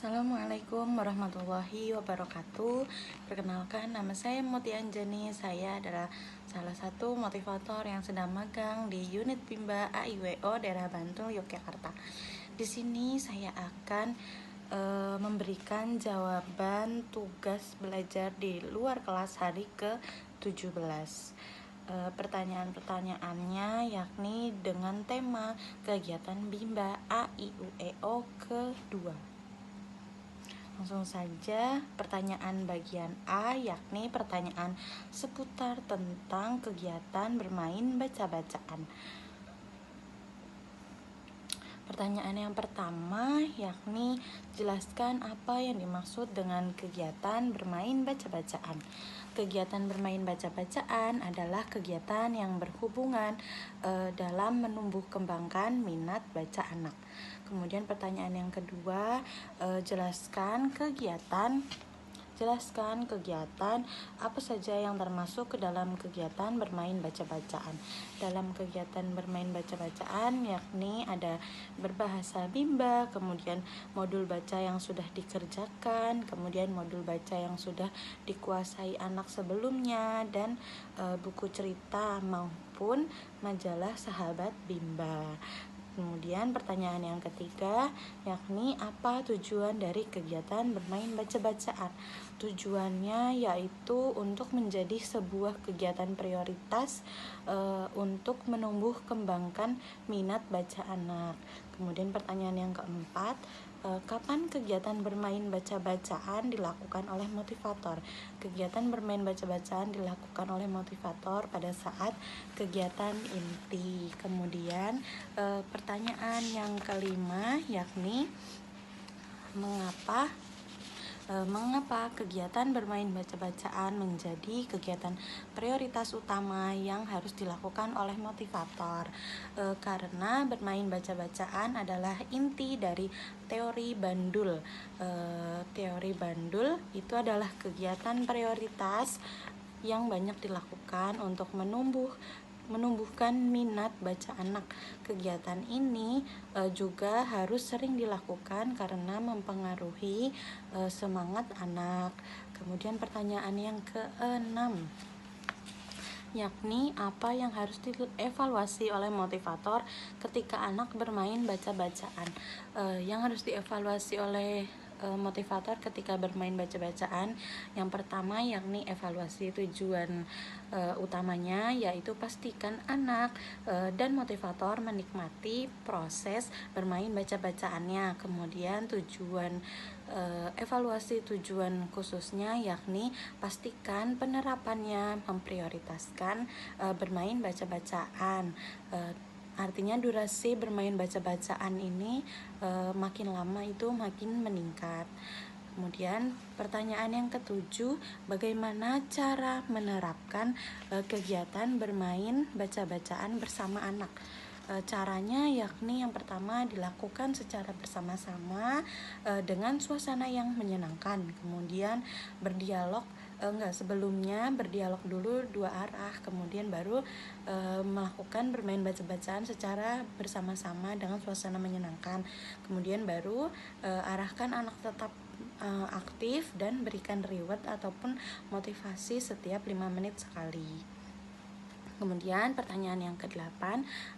Assalamualaikum warahmatullahi wabarakatuh. Perkenalkan, nama saya Muti Anjani. Saya adalah salah satu motivator yang sedang magang di unit Bimba AIWO daerah Bantul, Yogyakarta. Di sini saya akan memberikan jawaban tugas belajar di luar kelas hari ke-17. Pertanyaan-pertanyaannya yakni dengan tema kegiatan Bimba AIUEO kedua. Langsung saja pertanyaan bagian A, yakni pertanyaan seputar tentang kegiatan bermain baca-bacaan. Pertanyaan yang pertama yakni jelaskan apa yang dimaksud dengan kegiatan bermain baca-bacaan. Kegiatan bermain baca-bacaan adalah kegiatan yang berhubungan dalam menumbuh kembangkan minat baca anak. Kemudian pertanyaan yang kedua, jelaskan kegiatan apa saja yang termasuk ke dalam kegiatan bermain baca-bacaan. Dalam kegiatan bermain baca-bacaan yakni ada berbahasa Bimba, kemudian modul baca yang sudah dikerjakan, kemudian modul baca yang sudah dikuasai anak sebelumnya, dan buku cerita maupun majalah Sahabat Bimba. Kemudian pertanyaan yang ketiga yakni apa tujuan dari kegiatan bermain baca-bacaan. Tujuannya yaitu untuk menjadi sebuah kegiatan prioritas untuk menumbuh kembangkan minat baca anak. Kemudian pertanyaan yang keempat, kapan kegiatan bermain baca-bacaan dilakukan oleh motivator? Kegiatan bermain baca-bacaan dilakukan oleh motivator pada saat kegiatan inti. Kemudian pertanyaan yang kelima yakni mengapa kegiatan bermain baca-bacaan menjadi kegiatan prioritas utama yang harus dilakukan oleh motivator? Karena bermain baca-bacaan adalah inti dari teori Bandul. Teori Bandul itu adalah kegiatan prioritas yang banyak dilakukan untuk menumbuhkan minat baca anak. Kegiatan ini juga harus sering dilakukan karena mempengaruhi semangat anak. Kemudian pertanyaan yang keenam yakni apa yang harus dievaluasi oleh motivator ketika anak bermain baca-bacaan. Yang harus dievaluasi oleh motivator ketika bermain baca-bacaan, yang pertama yakni evaluasi tujuan utamanya, yaitu pastikan anak dan motivator menikmati proses bermain baca-bacaannya. Kemudian evaluasi tujuan khususnya yakni pastikan penerapannya memprioritaskan bermain baca-bacaan. Artinya durasi bermain baca-bacaan ini makin lama itu makin meningkat. Kemudian pertanyaan yang ketujuh, bagaimana cara menerapkan kegiatan bermain baca-bacaan bersama anak? Caranya yakni yang pertama dilakukan secara bersama-sama dengan suasana yang menyenangkan. Kemudian sebelumnya berdialog dulu dua arah, kemudian baru melakukan bermain baca-bacaan secara bersama-sama dengan suasana menyenangkan. Kemudian baru arahkan anak tetap aktif dan berikan reward ataupun motivasi setiap 5 menit sekali. Kemudian pertanyaan yang ke-8,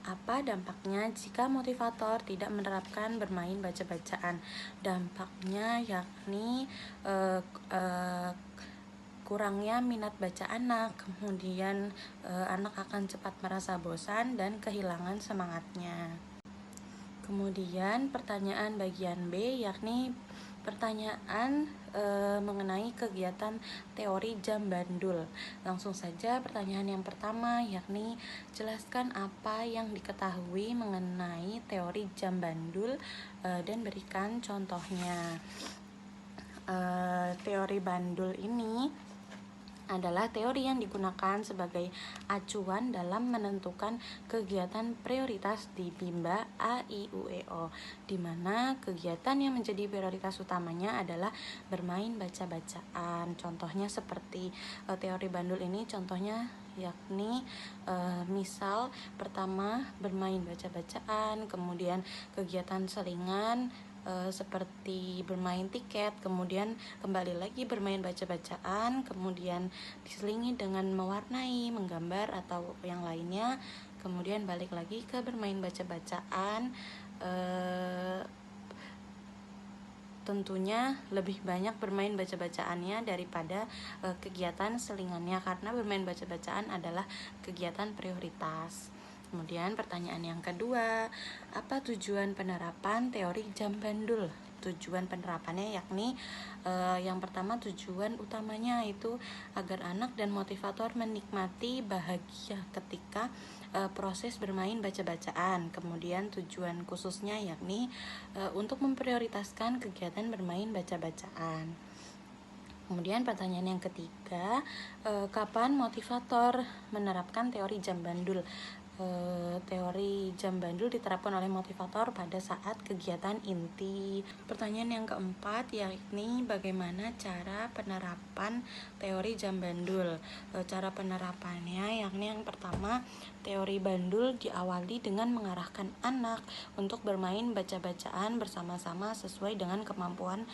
apa dampaknya jika motivator tidak menerapkan bermain baca-bacaan? Dampaknya yakni kurangnya minat baca anak, kemudian anak akan cepat merasa bosan dan kehilangan semangatnya. Kemudian pertanyaan bagian B yakni pertanyaan mengenai kegiatan teori jam bandul. Langsung saja pertanyaan yang pertama yakni jelaskan apa yang diketahui mengenai teori jam bandul dan berikan contohnya. Teori bandul ini adalah teori yang digunakan sebagai acuan dalam menentukan kegiatan prioritas di Bimba AIUEO, di mana kegiatan yang menjadi prioritas utamanya adalah bermain baca-bacaan. Contohnya seperti teori bandul ini, contohnya yakni misal pertama bermain baca-bacaan, kemudian kegiatan selingan seperti bermain tiket, kemudian kembali lagi bermain baca-bacaan, kemudian diselingi dengan mewarnai, menggambar atau yang lainnya, kemudian balik lagi ke bermain baca-bacaan. Tentunya lebih banyak bermain baca-bacaannya daripada kegiatan selingannya, karena bermain baca-bacaan adalah kegiatan prioritas. Kemudian pertanyaan yang kedua, apa tujuan penerapan teori jam bandul? Tujuan penerapannya yakni yang pertama, tujuan utamanya itu agar anak dan motivator menikmati bahagia ketika proses bermain baca-bacaan. Kemudian tujuan khususnya yakni untuk memprioritaskan kegiatan bermain baca-bacaan. Kemudian pertanyaan yang ketiga, kapan motivator menerapkan teori jam bandul? Teori jam bandul diterapkan oleh motivator pada saat kegiatan inti. Pertanyaan yang keempat yakni bagaimana cara penerapan teori jam bandul? Cara penerapannya yakni yang pertama, teori bandul diawali dengan mengarahkan anak untuk bermain baca-bacaan bersama-sama sesuai dengan kemampuan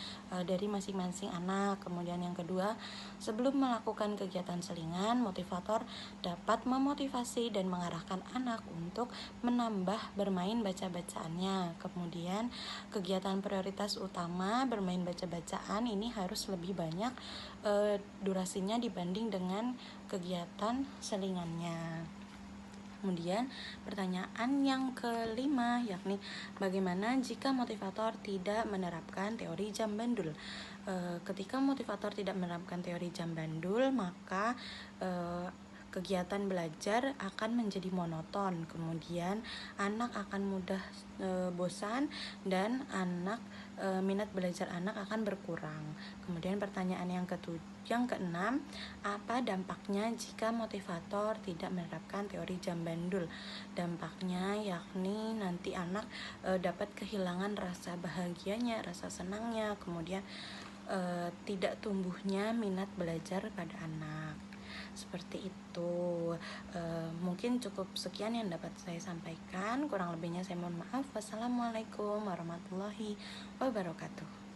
dari masing-masing anak. Kemudian yang kedua, sebelum melakukan kegiatan selingan, motivator dapat memotivasi dan mengarahkan anak untuk menambah bermain baca-bacaannya. Kemudian kegiatan prioritas utama bermain baca-bacaan ini harus lebih banyak durasinya dibanding dengan kegiatan selingannya. Kemudian pertanyaan yang kelima yakni bagaimana jika motivator tidak menerapkan teori jam bandul? Ketika motivator tidak menerapkan teori jam bandul, maka kegiatan belajar akan menjadi monoton, kemudian anak akan mudah bosan, dan minat belajar anak akan berkurang. Kemudian pertanyaan yang keenam, apa dampaknya jika motivator tidak menerapkan teori jam bandul? Dampaknya yakni nanti anak dapat kehilangan rasa bahagianya, rasa senangnya, kemudian tidak tumbuhnya minat belajar pada anak. Seperti itu. Mungkin cukup sekian yang dapat saya sampaikan. Kurang lebihnya saya mohon maaf. Wassalamualaikum warahmatullahi wabarakatuh.